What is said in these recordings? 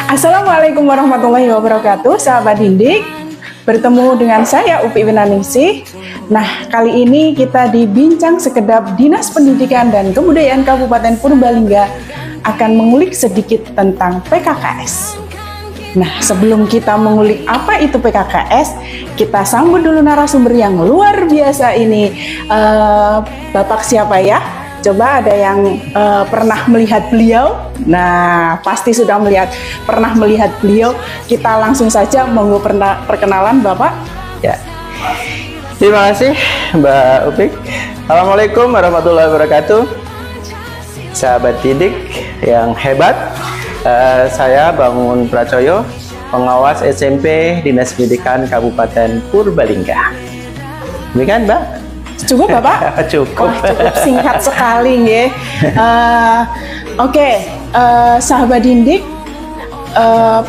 Assalamualaikum warahmatullahi wabarakatuh, sahabat Dindik. Bertemu dengan saya Upi Winaningsih. Nah, kali ini kita di Bincang Sekedap Dinas Pendidikan dan Kebudayaan Kabupaten Purbalingga akan mengulik sedikit tentang PKKS. Nah, sebelum kita mengulik apa itu PKKS, kita sambut dulu narasumber yang luar biasa ini. Bapak siapa ya? Coba ada yang pernah melihat beliau? Nah, pasti sudah pernah melihat beliau. Kita langsung saja monggo perkenalan Bapak. Ya. Terima kasih Mbak Upik. Assalamualaikum warahmatullahi wabarakatuh. Sahabat didik yang hebat, saya Bangun Pracoyo, pengawas SMP Dinas Pendidikan Kabupaten Purbalingga. Demikian Mbak. Cukup Bapak? Cukup. Cukup singkat sekali ya. Oke, sahabat Dindik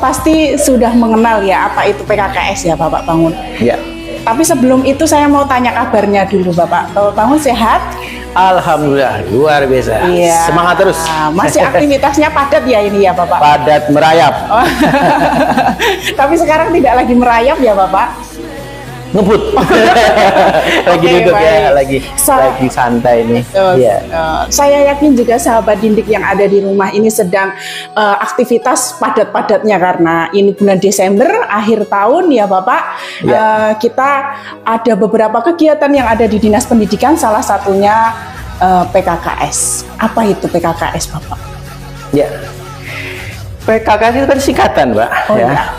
pasti sudah mengenal ya apa itu PKKS ya Bapak Bangun. Ya. Tapi sebelum itu saya mau tanya kabarnya dulu Bapak. Bapak Bangun sehat? Alhamdulillah, luar biasa. Iya. Semangat terus. Masih aktivitasnya padat ya ini ya Bapak? Padat merayap. Oh. Tapi sekarang tidak lagi merayap ya Bapak? Ngebut. Lagi duduk ya, lagi santai nih. Ya. Saya yakin juga sahabat Dindik yang ada di rumah ini sedang aktivitas padat-padatnya karena ini bulan Desember akhir tahun ya Bapak. Ya. Kita ada beberapa kegiatan yang ada di Dinas Pendidikan, salah satunya PKKS. Apa itu PKKS Bapak? Ya, PKKS itu kan singkatan Mbak. Oh, ya.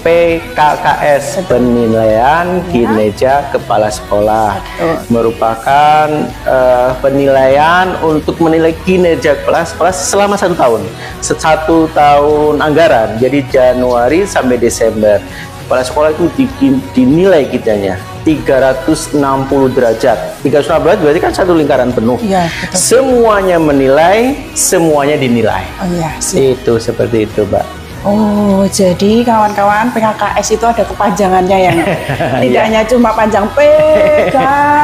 PKKS, penilaian kinerja kepala sekolah, merupakan penilaian untuk menilai kinerja kepala sekolah selama 1 tahun, 1 tahun anggaran. Jadi Januari sampai Desember kepala sekolah itu dinilai kitanya 360 derajat. 360 derajat berarti kan satu lingkaran penuh. Ya, semuanya menilai, semuanya dinilai. Oh, ya, itu seperti itu Mbak. Oh, jadi kawan-kawan PKKS itu ada kepanjangannya yang tidak hanya cuma panjang PKKS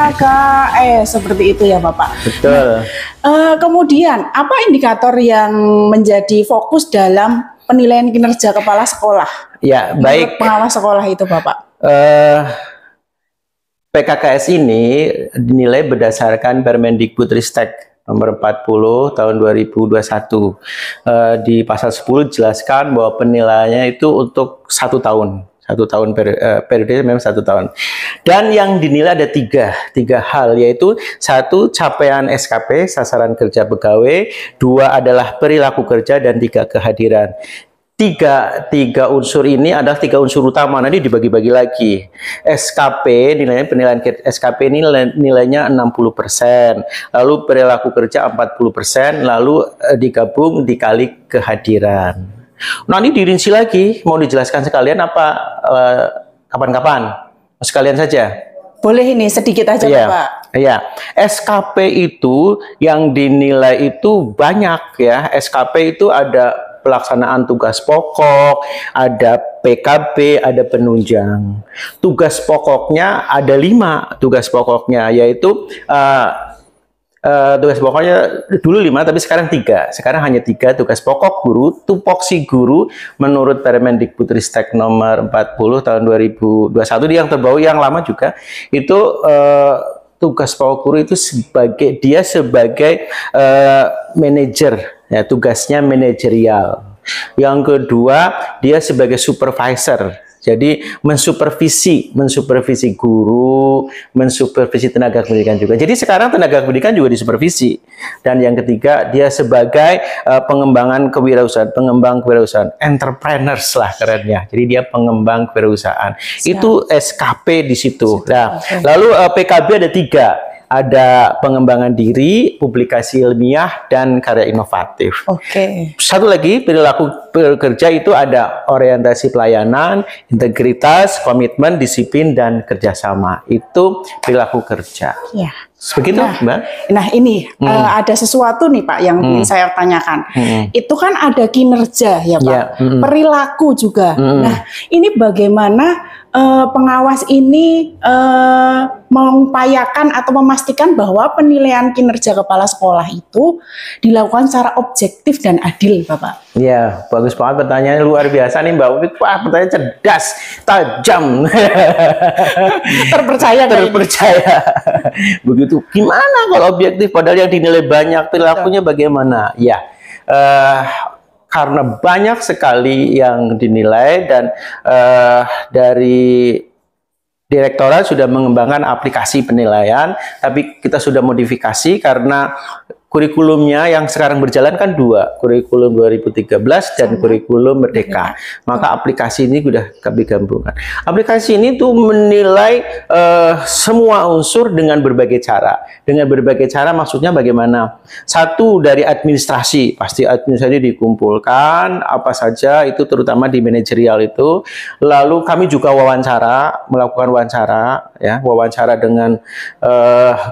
seperti itu ya Bapak. Betul. Nah, kemudian apa indikator yang menjadi fokus dalam penilaian kinerja kepala sekolah? Ya, baik. Pengawas sekolah itu Bapak. PKKS ini dinilai berdasarkan Permendikbudristek nomor 40 tahun 2021. Di pasal 10 jelaskan bahwa penilaiannya itu untuk 1 tahun. 1 tahun periode memang 1 tahun. Dan yang dinilai ada tiga hal, yaitu 1 capaian SKP sasaran kerja pegawai, 2 adalah perilaku kerja, dan 3 kehadiran. Tiga unsur ini adalah 3 unsur utama, nanti dibagi-bagi lagi. SKP, penilaian SKP ini nilainya 60%, lalu perilaku kerja 40%, lalu digabung dikali kehadiran. Nanti dirinci lagi, mau dijelaskan sekalian apa kapan-kapan? Sekalian saja. Boleh ini sedikit aja Bapak. Iya, SKP itu yang dinilai itu banyak ya. SKP itu ada pelaksanaan tugas pokok, ada PKB, ada penunjang. Tugas pokoknya ada 5 tugas pokoknya, yaitu tugas pokoknya dulu 5 tapi sekarang 3. Sekarang hanya 3 tugas pokok guru, tupoksi guru menurut Permendikbudristek nomor 40 tahun 2021 yang terbaru, yang lama juga itu tugas pokok guru itu sebagai manajer. Ya, tugasnya manajerial. Yang kedua, dia sebagai supervisor. Jadi mensupervisi guru, mensupervisi tenaga pendidikan juga. Jadi sekarang tenaga pendidikan juga disupervisi. Dan yang ketiga, dia sebagai pengembang kewirausahaan, entrepreneurs lah kerennya. Jadi dia pengembang kewirausahaan. Itu SKP di situ. Nah, lalu PKB ada 3. Ada pengembangan diri, publikasi ilmiah, dan karya inovatif. Oke. Satu lagi, perilaku kerja itu ada orientasi pelayanan, integritas, komitmen, disiplin, dan kerjasama. Itu perilaku kerja. Ya. Begitu, Mbak? Nah ini ada sesuatu nih Pak yang ingin saya tanyakan. Itu kan ada kinerja ya Pak, perilaku juga. Nah ini bagaimana pengawas ini mengupayakan atau memastikan bahwa penilaian kinerja kepala sekolah itu dilakukan secara objektif dan adil, Bapak? Ya, bagus banget pertanyaannya, luar biasa nih Mbak Upik. Wah, pertanyaan cerdas, tajam. Terpercaya kayaknya. Terpercaya. Begitu. Gimana kalau objektif padahal yang dinilai banyak, perilakunya bagaimana? Ya, karena banyak sekali yang dinilai dan dari Direktorat sudah mengembangkan aplikasi penilaian, tapi kita sudah modifikasi karena kurikulumnya yang sekarang berjalan kan dua, kurikulum 2013 dan kurikulum Merdeka. Maka aplikasi ini sudah kami gabungkan. Aplikasi ini tuh menilai semua unsur dengan berbagai cara. Dengan berbagai cara maksudnya bagaimana? Satu, dari administrasi, pasti administrasi dikumpulkan, apa saja itu terutama di manajerial itu. Lalu kami juga melakukan wawancara, ya, wawancara dengan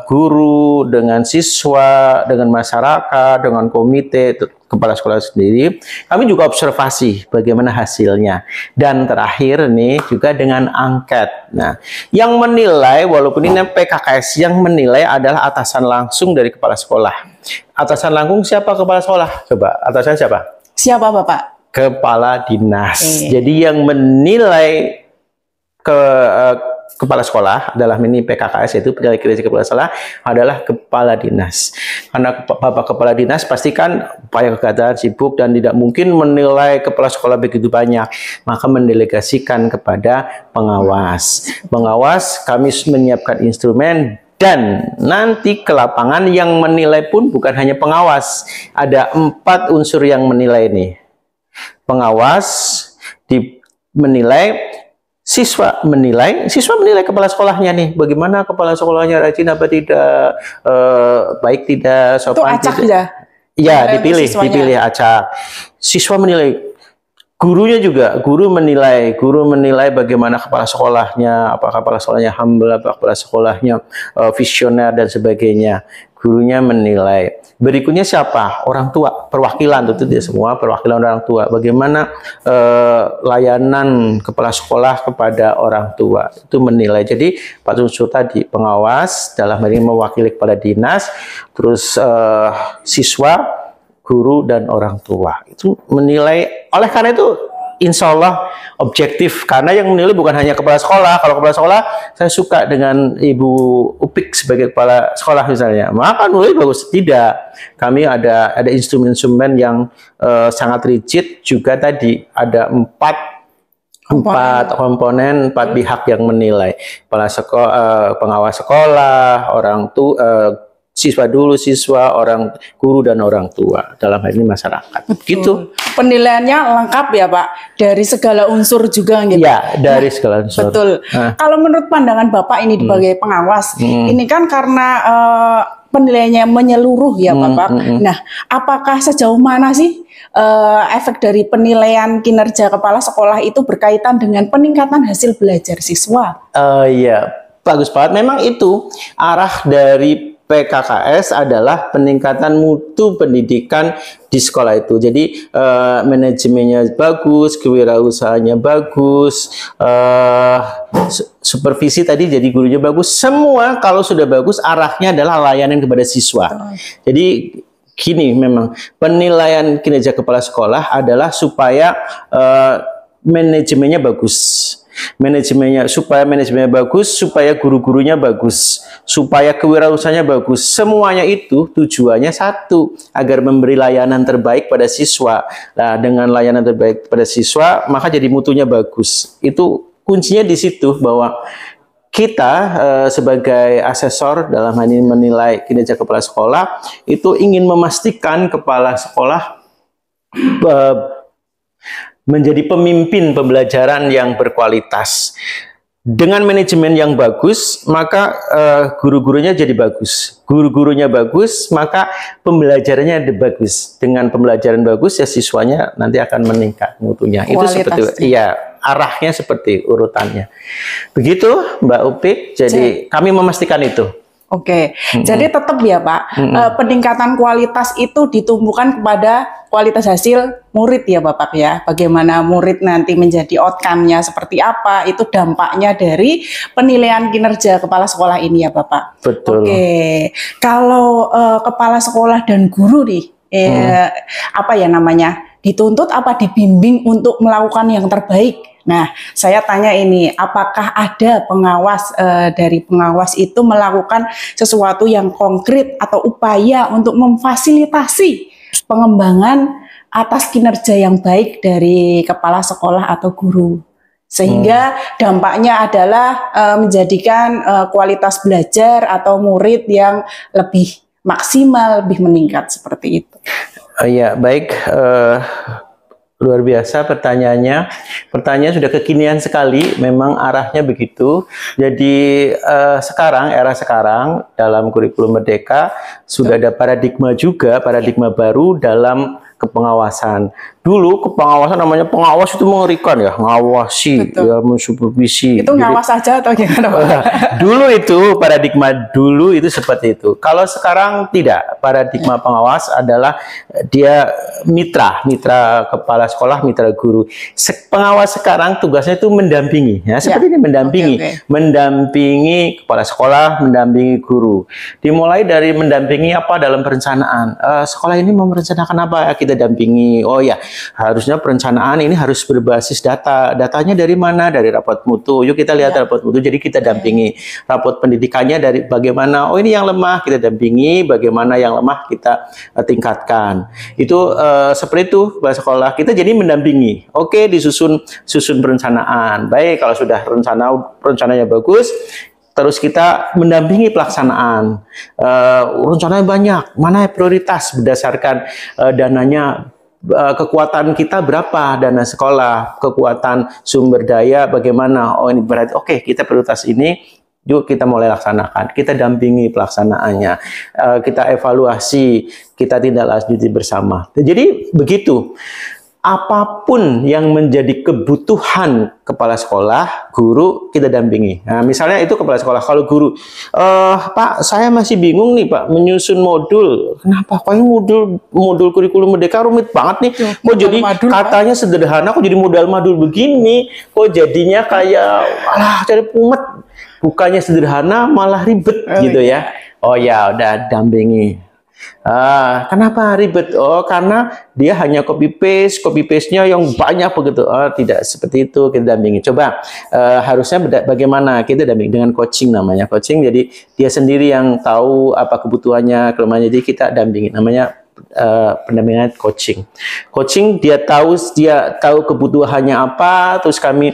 guru, dengan siswa, dengan masyarakat, dengan komite, kepala sekolah sendiri. Kami juga observasi bagaimana hasilnya. Dan terakhir nih juga dengan angket. Nah, yang menilai, walaupun ini PKKS, yang menilai adalah atasan langsung dari kepala sekolah. Atasan langsung siapa kepala sekolah? Coba, atasan siapa? Siapa Bapak? Kepala dinas. Jadi yang menilai kepala sekolah adalah mini PKKS, yaitu penilai kinerja kepala sekolah adalah kepala dinas. Karena Bapak Kepala Dinas pastikan upaya kegiatan sibuk dan tidak mungkin menilai kepala sekolah begitu banyak, maka mendelegasikan kepada pengawas. Pengawas kami menyiapkan instrumen dan nanti ke lapangan yang menilai pun bukan hanya pengawas, ada 4 unsur yang menilai nih. Pengawas menilai, siswa menilai kepala sekolahnya nih, bagaimana kepala sekolahnya rajin apa tidak, baik tidak, sopan itu acak tidak. Ya, dipilih acak. Siswa menilai, gurunya juga, guru menilai bagaimana kepala sekolahnya, apakah kepala sekolahnya humble, apakah kepala sekolahnya visioner dan sebagainya. Gurunya menilai. Berikutnya siapa? Orang tua, perwakilan, tentu dia semua perwakilan orang tua. Bagaimana layanan kepala sekolah kepada orang tua, itu menilai. Jadi Pak unsur tadi, pengawas dalam hal ini mewakili kepala dinas, terus siswa, guru, dan orang tua itu menilai. Oleh karena itu insya Allah objektif, karena yang menilai bukan hanya kepala sekolah. Kalau kepala sekolah, saya suka dengan Ibu Upik sebagai kepala sekolah misalnya, maka nilai bagus. Tidak, kami ada instrumen-instrumen yang sangat rigid juga. Tadi ada 4 komponen, 4 pihak yang menilai. Kepala sekolah, pengawas sekolah, orang tua, siswa, orang guru, dan orang tua, dalam hal ini masyarakat. Gitu. Penilaiannya lengkap ya Pak, dari segala unsur juga gitu. Ya, dari segala unsur. Betul. Kalau menurut pandangan Bapak ini sebagai pengawas, ini kan karena penilaiannya menyeluruh ya Bapak. Nah, apakah sejauh mana sih efek dari penilaian kinerja kepala sekolah itu berkaitan dengan peningkatan hasil belajar siswa? Iya, bagus banget. Memang itu arah dari PKKS adalah peningkatan mutu pendidikan di sekolah itu. Jadi manajemennya bagus, kewirausahaannya bagus, supervisi tadi jadi gurunya bagus. Semua kalau sudah bagus arahnya adalah layanan kepada siswa. Jadi gini, memang penilaian kinerja kepala sekolah adalah supaya manajemennya bagus. Supaya manajemennya bagus, supaya guru-gurunya bagus, supaya kewirausahaannya bagus. Semuanya itu tujuannya satu, agar memberi layanan terbaik pada siswa. Nah, dengan layanan terbaik pada siswa, maka jadi mutunya bagus. Itu kuncinya di situ, bahwa kita sebagai asesor dalam hal ini menilai kinerja kepala sekolah itu ingin memastikan kepala sekolah menjadi pemimpin pembelajaran yang berkualitas. Dengan manajemen yang bagus, maka guru-gurunya jadi bagus. Guru-gurunya bagus, maka pembelajarannya bagus. Dengan pembelajaran bagus, ya siswanya nanti akan meningkat mutunya. Itu seperti, iya, arahnya seperti urutannya. Begitu Mbak Upik, jadi kami memastikan itu. Oke, jadi tetap ya Pak, peningkatan kualitas itu ditumbuhkan kepada kualitas hasil murid ya Bapak ya. Bagaimana murid nanti menjadi outcome-nya seperti apa, itu dampaknya dari penilaian kinerja kepala sekolah ini ya Bapak. Betul. Oke, kalau kepala sekolah dan guru nih, apa ya namanya, dituntut apa dibimbing untuk melakukan yang terbaik. Nah, saya tanya ini, apakah ada pengawas dari pengawas itu melakukan sesuatu yang konkret atau upaya untuk memfasilitasi pengembangan atas kinerja yang baik dari kepala sekolah atau guru, sehingga dampaknya adalah menjadikan kualitas belajar atau murid yang lebih maksimal, lebih meningkat seperti itu. Ya, baik. Luar biasa pertanyaannya. Pertanyaan sudah kekinian sekali, memang arahnya begitu. Jadi sekarang, era sekarang dalam kurikulum Merdeka sudah ada paradigma juga, paradigma baru dalam kepengawasan. Dulu kepengawasan namanya pengawas itu mengerikan ya, ngawasi, ya, mensupervisi. Itu ngawas saja atau gimana Pak? Dulu itu paradigma dulu itu seperti itu. Kalau sekarang tidak, paradigma pengawas adalah dia mitra kepala sekolah, mitra guru. Pengawas sekarang tugasnya itu mendampingi, ya seperti ini mendampingi, mendampingi kepala sekolah, mendampingi guru. Dimulai dari mendampingi apa dalam perencanaan. Sekolah ini mau merencanakan apa, kita dampingi. Oh ya, harusnya perencanaan ini harus berbasis data. Datanya dari mana? Dari rapot mutu. Yuk kita lihat rapot mutu. Jadi kita dampingi. Rapot pendidikannya dari bagaimana? Oh ini yang lemah kita dampingi. Bagaimana yang lemah kita tingkatkan. Itu seperti itu bahasa sekolah. Kita jadi mendampingi. Oke, susun perencanaan. Baik, kalau sudah rencananya bagus. Terus kita mendampingi pelaksanaan. Rencananya banyak. Mana prioritas berdasarkan dananya. Kekuatan kita berapa dana sekolah, kekuatan sumber daya bagaimana, oh ini berarti oke, kita prioritas ini, yuk kita mulai laksanakan, kita dampingi pelaksanaannya, kita evaluasi, kita tindak lanjuti bersama. Jadi begitu, apapun yang menjadi kebutuhan kepala sekolah, guru, kita dampingi. Nah, misalnya itu kepala sekolah, kalau guru, Pak, saya masih bingung nih Pak, menyusun modul. Kenapa? Kok ini modul kurikulum Merdeka rumit banget nih. Kok jadi madul, katanya Pak, sederhana, kok jadi modal madul begini? Kok jadinya kayak, cari pumet. Bukannya sederhana, malah ribet gitu ya. Oh ya, udah dampingi. Kenapa ribet? Oh, karena dia hanya copy paste-nya yang banyak begitu. Oh, tidak seperti itu, kita dampingi. Coba harusnya bagaimana kita dampingi dengan coaching, namanya coaching. Jadi dia sendiri yang tahu apa kebutuhannya, kelemahannya. Jadi kita dampingi, namanya pendampingan coaching. Coaching dia tahu kebutuhannya apa, terus kami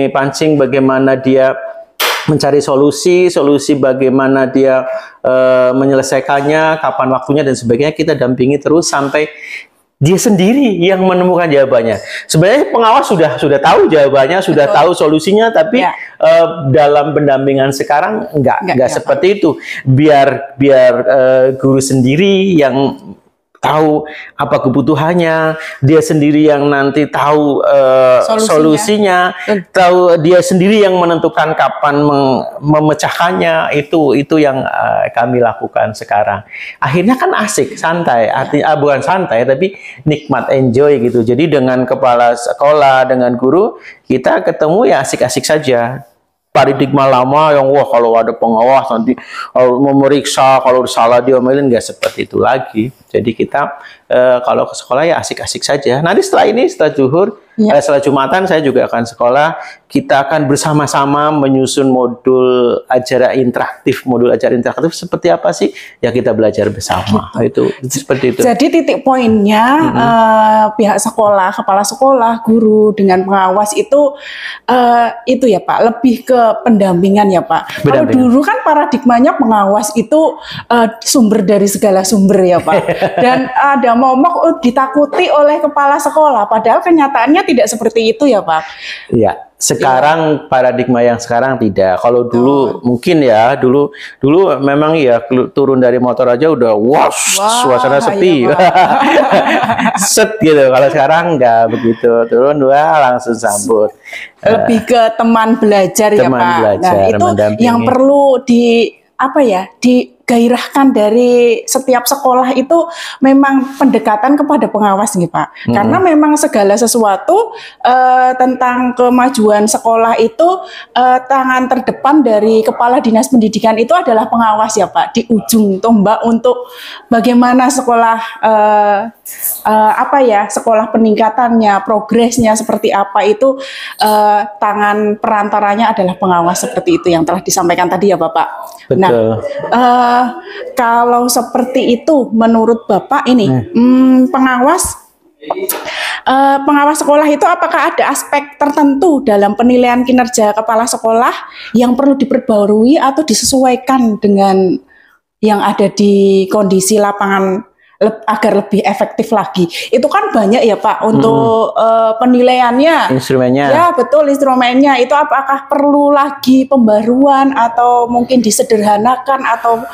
pancing bagaimana dia mencari solusi bagaimana dia menyelesaikannya, kapan waktunya dan sebagainya. Kita dampingi terus sampai dia sendiri yang menemukan jawabannya. Sebenarnya pengawas sudah tahu jawabannya, sudah tahu solusinya, tapi dalam pendampingan sekarang enggak seperti itu. Biar guru sendiri yang tahu apa kebutuhannya, dia sendiri yang nanti tahu solusinya, tahu dia sendiri yang menentukan kapan memecahkannya. Itu yang kami lakukan sekarang. Akhirnya kan asik, santai, bukan santai tapi nikmat, enjoy gitu. Jadi dengan kepala sekolah, dengan guru, kita ketemu ya asik-asik saja. Paradigma lama yang kalau ada pengawas nanti memeriksa, kalau salah diomelin, nggak seperti itu lagi. Jadi kita kalau ke sekolah ya asik-asik saja. Nanti setelah zuhur, setelah Jumatan saya juga akan sekolah. Kita akan bersama-sama menyusun modul ajar interaktif. Modul ajar interaktif seperti apa sih? Ya kita belajar bersama. Gitu. Itu seperti itu. Jadi titik poinnya pihak sekolah, kepala sekolah, guru dengan pengawas itu ya Pak, lebih ke pendampingan ya Pak. Kalau dulu kan paradigmanya pengawas itu sumber dari segala sumber ya Pak. Dan ada momok ditakuti oleh kepala sekolah, padahal kenyataannya tidak seperti itu ya Pak. Iya, sekarang paradigma yang sekarang tidak. Kalau dulu mungkin ya, dulu memang ya turun dari motor aja udah suasana sepi. Iya, Set gitu. Kalau sekarang nggak begitu, turun langsung sambut. Lebih ke teman belajar ya Pak. Belajar, nah itu yang perlu digairahkan dari setiap sekolah itu memang pendekatan kepada pengawas nih Pak. Karena memang segala sesuatu tentang kemajuan sekolah itu tangan terdepan dari Kepala Dinas Pendidikan itu adalah pengawas ya Pak. Di ujung tombak untuk bagaimana sekolah sekolah peningkatannya, progresnya seperti apa itu tangan perantaranya adalah pengawas seperti itu yang telah disampaikan tadi ya Bapak. Betul. Nah, kalau seperti itu menurut Bapak ini pengawas sekolah itu apakah ada aspek tertentu dalam penilaian kinerja kepala sekolah yang perlu diperbarui atau disesuaikan dengan yang ada di kondisi lapangan agar lebih efektif lagi? Itu kan banyak ya Pak untuk penilaiannya. Instrumennya. Ya betul, instrumennya. Itu apakah perlu lagi pembaruan atau mungkin disederhanakan atau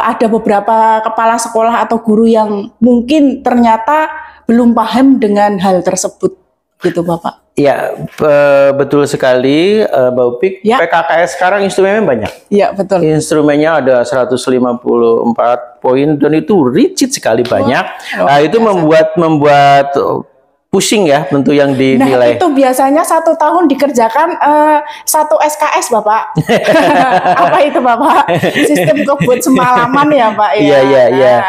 ada beberapa kepala sekolah atau guru yang mungkin ternyata belum paham dengan hal tersebut gitu Bapak? Ya, betul sekali Mbak Upik. Ya. PKKS sekarang instrumennya banyak. Iya, betul. Instrumennya ada 154 poin dan itu rigid sekali banyak. Nah, itu membuat pusing ya tentu yang dinilai. Nah, itu biasanya 1 tahun dikerjakan 1 SKS Bapak. Apa itu Bapak? Sistem kebut semalaman ya Pak ya. Iya.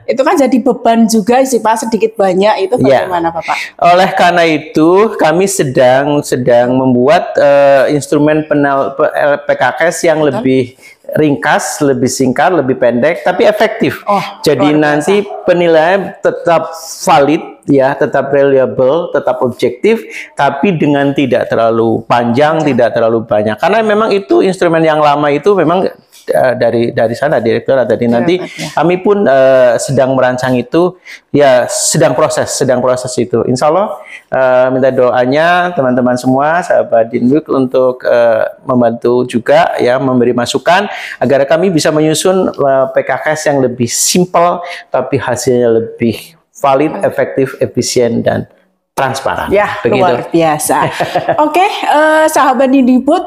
Itu kan jadi beban juga sih Pak, sedikit banyak itu bagaimana Bapak? Oleh karena itu kami sedang membuat instrumen PKKS yang lebih ringkas, lebih singkat, lebih pendek, tapi efektif. Jadi nanti penilaian tetap valid, ya, tetap reliable, tetap objektif, tapi dengan tidak terlalu panjang, tidak terlalu banyak. Karena memang itu instrumen yang lama itu memang dari sana direktur tadi nanti kami pun sedang merancang itu, ya sedang proses itu. Insya Allah minta doanya teman-teman semua sahabat Dinwik untuk membantu juga ya, memberi masukan agar kami bisa menyusun PKKS yang lebih simpel tapi hasilnya lebih valid, efektif, efisien dan transparan. Ya, begitu. Luar biasa. Oke, sahabat Dindiput,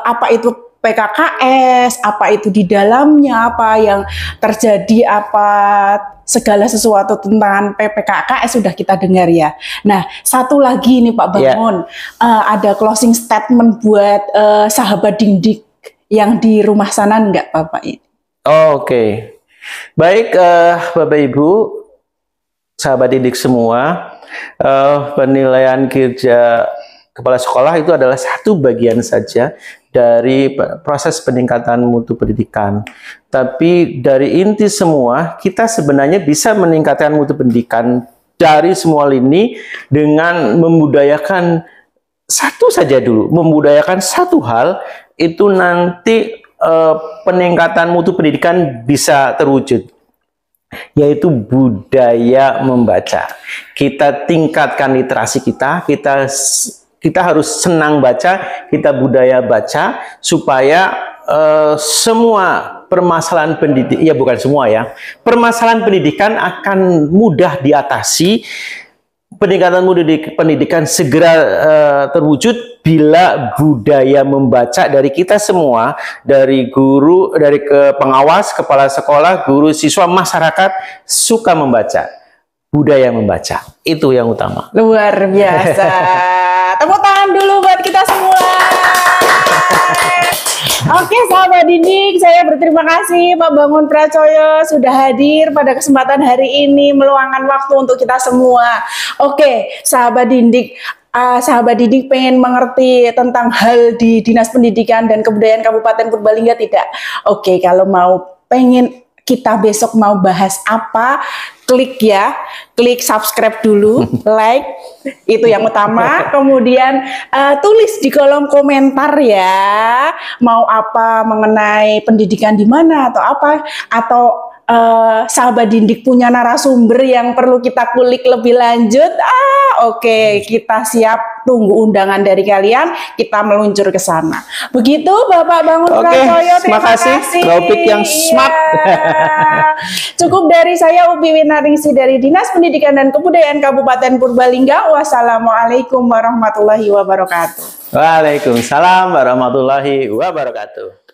apa itu PKKS, apa itu di dalamnya, apa yang terjadi, apa segala sesuatu tentang PKKS sudah kita dengar ya. Nah, satu lagi nih Pak Bangun, ada closing statement buat sahabat Dindik yang di rumah sana enggak Bapak ini? Oke. Baik Bapak Ibu, sahabat didik semua, penilaian kinerja kepala sekolah itu adalah satu bagian saja dari proses peningkatan mutu pendidikan. Tapi dari inti semua, kita sebenarnya bisa meningkatkan mutu pendidikan dari semua lini dengan membudayakan satu saja dulu, membudayakan satu hal, itu nanti peningkatan mutu pendidikan bisa terwujud, yaitu budaya membaca. Kita tingkatkan literasi kita harus senang baca, kita budaya baca, supaya semua permasalahan pendidik, ya bukan semua ya, permasalahan pendidikan akan mudah diatasi. Peningkatan mutu pendidikan segera terwujud bila budaya membaca dari kita semua, dari guru, dari pengawas, kepala sekolah, guru, siswa, masyarakat suka membaca. Budaya membaca, itu yang utama. Luar biasa. Tepuk tangan dulu buat kita semua. Oke sahabat Dindik, saya berterima kasih Pak Bangun Pracoyo sudah hadir pada kesempatan hari ini, meluangkan waktu untuk kita semua. Oke sahabat Dindik, pengen mengerti tentang hal di Dinas Pendidikan dan Kebudayaan Kabupaten Purbalingga tidak? Oke, kalau mau pengen kita besok mau bahas apa, klik ya, klik subscribe dulu, like, itu yang utama. Kemudian tulis di kolom komentar ya, mau apa mengenai pendidikan di mana atau apa, atau sahabat Dindik punya narasumber yang perlu kita kulik lebih lanjut. Oke, kita siap tunggu undangan dari kalian, kita meluncur ke sana. Begitu Bapak Bangun Pracoyo, terima kasih. Topik yang smart. Cukup dari saya Upi Winaningsih dari Dinas Pendidikan dan Kebudayaan Kabupaten Purbalingga. Wassalamualaikum warahmatullahi wabarakatuh. Waalaikumsalam warahmatullahi wabarakatuh.